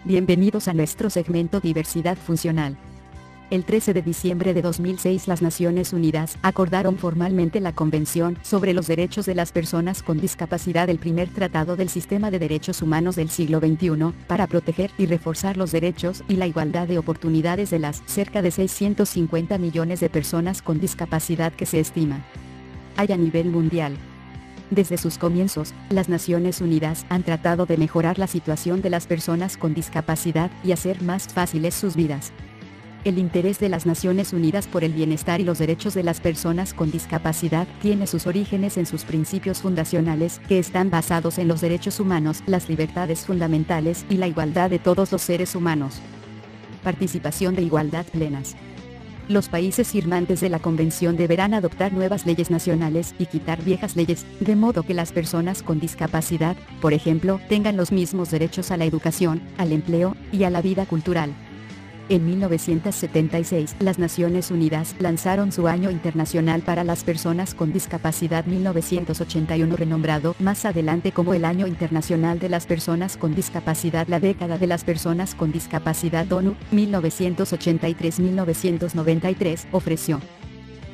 Bienvenidos a nuestro segmento Diversidad Funcional. El 13 de diciembre de 2006 las Naciones Unidas acordaron formalmente la Convención sobre los Derechos de las Personas con Discapacidad, el primer tratado del sistema de derechos humanos del siglo XXI, para proteger y reforzar los derechos y la igualdad de oportunidades de las cerca de 650 millones de personas con discapacidad que se estima hay a nivel mundial. Desde sus comienzos, las Naciones Unidas han tratado de mejorar la situación de las personas con discapacidad y hacer más fáciles sus vidas. El interés de las Naciones Unidas por el bienestar y los derechos de las personas con discapacidad tiene sus orígenes en sus principios fundacionales, que están basados en los derechos humanos, las libertades fundamentales y la igualdad de todos los seres humanos. Participación de igualdad plenas. Los países firmantes de la Convención deberán adoptar nuevas leyes nacionales y quitar viejas leyes, de modo que las personas con discapacidad, por ejemplo, tengan los mismos derechos a la educación, al empleo y a la vida cultural. En 1976, las Naciones Unidas lanzaron su Año Internacional para las Personas con Discapacidad 1981, renombrado más adelante como el Año Internacional de las Personas con Discapacidad. La década de las personas con discapacidad ONU, 1983-1993, ofreció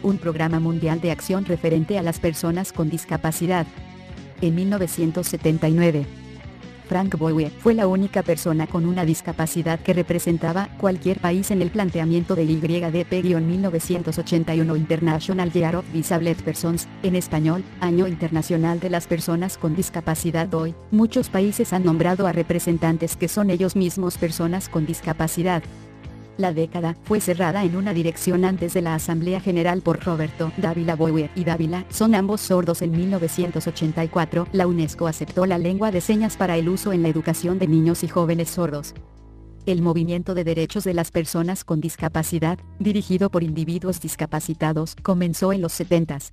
un programa mundial de acción referente a las personas con discapacidad. En 1979, Frank Bowie fue la única persona con una discapacidad que representaba cualquier país en el planteamiento del YDP-1981 International Year of Disabled Persons, en español, Año Internacional de las Personas con Discapacidad. Hoy, muchos países han nombrado a representantes que son ellos mismos personas con discapacidad. La década fue cerrada en una dirección antes de la Asamblea General por Roberto Dávila. Bowie y Dávila son ambos sordos. En 1984, la UNESCO aceptó la lengua de señas para el uso en la educación de niños y jóvenes sordos. El movimiento de derechos de las personas con discapacidad, dirigido por individuos discapacitados, comenzó en los 70s.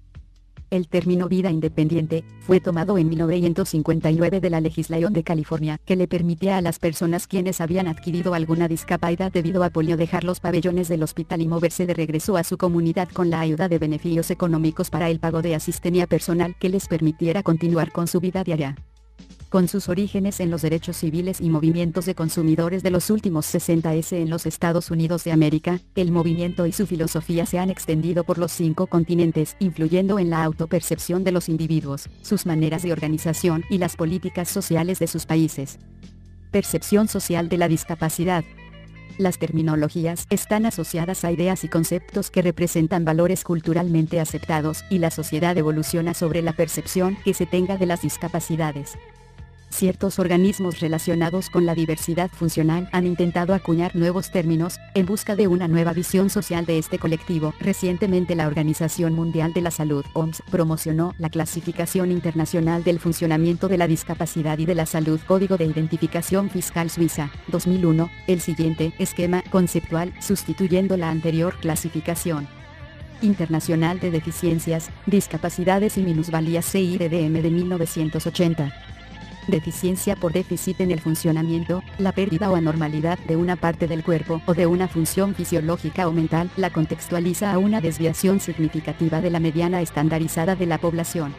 El término vida independiente fue tomado en 1959 de la legislación de California, que le permitía a las personas quienes habían adquirido alguna discapacidad debido a polio dejar los pabellones del hospital y moverse de regreso a su comunidad con la ayuda de beneficios económicos para el pago de asistencia personal que les permitiera continuar con su vida diaria. Con sus orígenes en los derechos civiles y movimientos de consumidores de los últimos 60s en los Estados Unidos de América, el movimiento y su filosofía se han extendido por los 5 continentes, influyendo en la autopercepción de los individuos, sus maneras de organización y las políticas sociales de sus países. Percepción social de la discapacidad. Las terminologías están asociadas a ideas y conceptos que representan valores culturalmente aceptados, y la sociedad evoluciona sobre la percepción que se tenga de las discapacidades. Ciertos organismos relacionados con la diversidad funcional han intentado acuñar nuevos términos, en busca de una nueva visión social de este colectivo. Recientemente la Organización Mundial de la Salud, OMS, promocionó la Clasificación Internacional del Funcionamiento de la Discapacidad y de la Salud, Código de Identificación Fiscal Suiza, 2001, el siguiente esquema conceptual, sustituyendo la anterior clasificación internacional de deficiencias, discapacidades y minusvalías CIRDM de 1980. Deficiencia por déficit en el funcionamiento, la pérdida o anormalidad de una parte del cuerpo o de una función fisiológica o mental, la contextualiza a una desviación significativa de la mediana estandarizada de la población.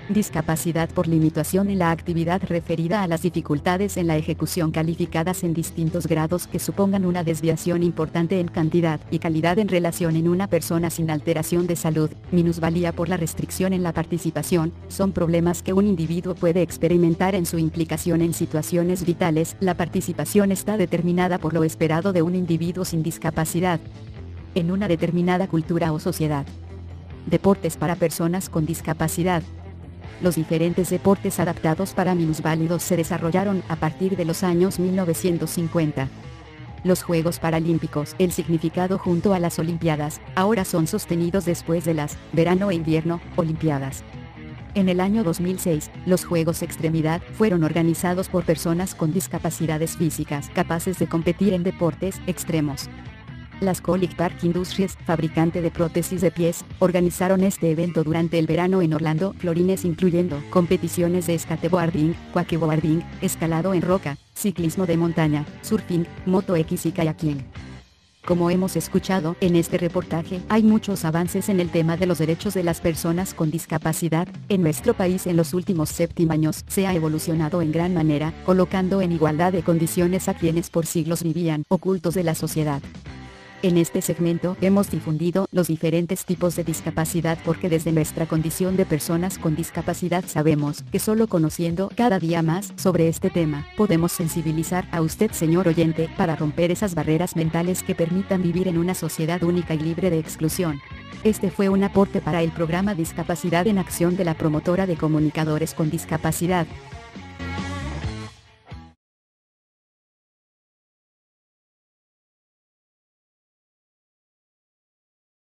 Discapacidad por limitación en la actividad referida a las dificultades en la ejecución calificadas en distintos grados que supongan una desviación importante en cantidad y calidad en relación en una persona sin alteración de salud. Minusvalía por la restricción en la participación, son problemas que un individuo puede experimentar en su implicación en situaciones vitales. La participación está determinada por lo esperado de un individuo sin discapacidad en una determinada cultura o sociedad. Deportes para personas con discapacidad. Los diferentes deportes adaptados para minusválidos se desarrollaron a partir de los años 1950. Los Juegos Paralímpicos, el significado junto a las Olimpiadas, ahora son sostenidos después de las verano e invierno Olimpiadas. En el año 2006, los Juegos Extremidad fueron organizados por personas con discapacidades físicas capaces de competir en deportes extremos. Las Colic Park Industries, fabricante de prótesis de pies, organizaron este evento durante el verano en Orlando, Florida, incluyendo competiciones de skateboarding, wakeboarding, escalado en roca, ciclismo de montaña, surfing, moto X y kayaking. Como hemos escuchado en este reportaje, hay muchos avances en el tema de los derechos de las personas con discapacidad. En nuestro país en los últimos 7 años se ha evolucionado en gran manera, colocando en igualdad de condiciones a quienes por siglos vivían ocultos de la sociedad. En este segmento hemos difundido los diferentes tipos de discapacidad porque desde nuestra condición de personas con discapacidad sabemos que solo conociendo cada día más sobre este tema, podemos sensibilizar a usted, señor oyente, para romper esas barreras mentales que permitan vivir en una sociedad única y libre de exclusión. Este fue un aporte para el programa Discapacidad en Acción de la promotora de comunicadores con discapacidad.